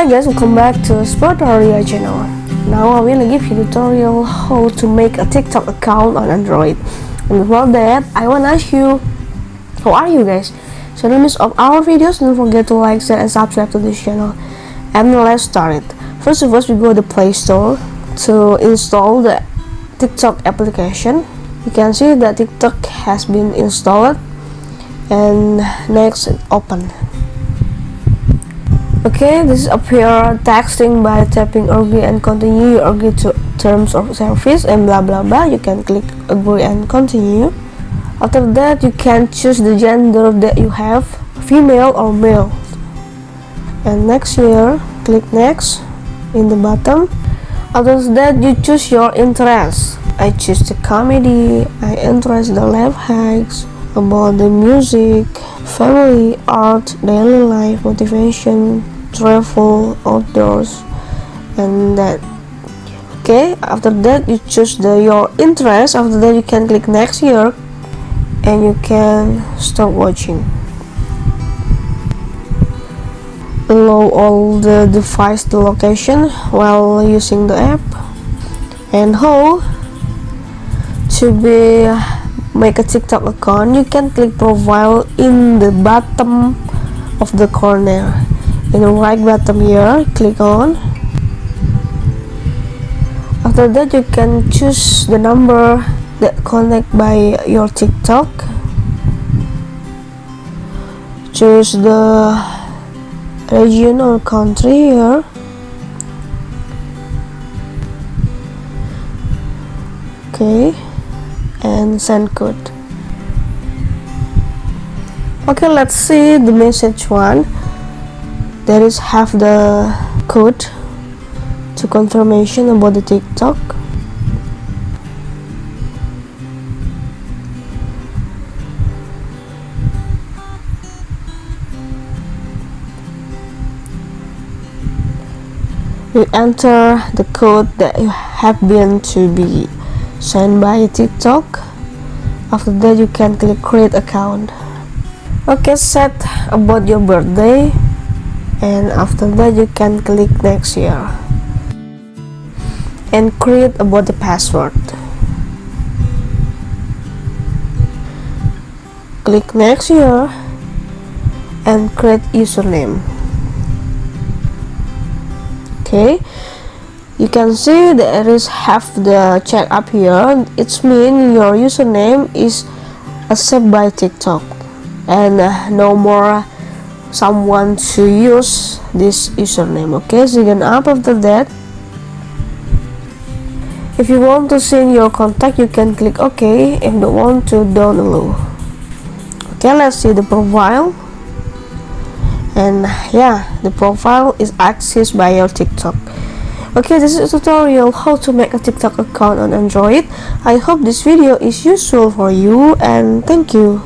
Hi guys, welcome back to Sportaria channel. Now I will give you a tutorial how to make a TikTok account on Android. And before that, I want to ask you, how are you guys? So in the midst of our videos, don't forget to like, share, and subscribe to this channel. And let's start it. First of all, we go to Play Store to install the TikTok application. You can see that TikTok has been installed. And next, open. Okay, this is up here texting by tapping agree and continue. You agree to terms of service and blah blah blah. You can click agree and continue. After that, you can choose the gender that you have, female or male. And next here, click next in the bottom. After that, you choose your interest. I choose the comedy. I interest the life hacks, about the music, family, art, daily life, motivation, travel, outdoors, and that. Okay, after that you choose your interest. After that you can click next here and you can start watching. Allow all the device the location while using the app. And how to make a TikTok account, you can click profile in the bottom of the corner. In the right bottom here, click on. After that, you can choose the number that connect by your TikTok. Choose the region or country here. Okay, and send code. Okay, let's see the message one. There is have the code to confirmation about the TikTok. You enter the code that you have been to be sent by TikTok. After that, you can click create account. Okay, set about your birthday, and after that you can click next here and create about the password. Click next here and create username. Okay, you can see there is have the check up here. It's mean your username is accepted by TikTok and no more someone to use this username. Okay, so then after that, if you want to send your contact, you can click OK. If you want to, don't allow. Okay, let's see the profile. And yeah, the profile is accessed by your TikTok. Okay, this is a tutorial how to make a TikTok account on Android. I hope this video is useful for you, and thank you.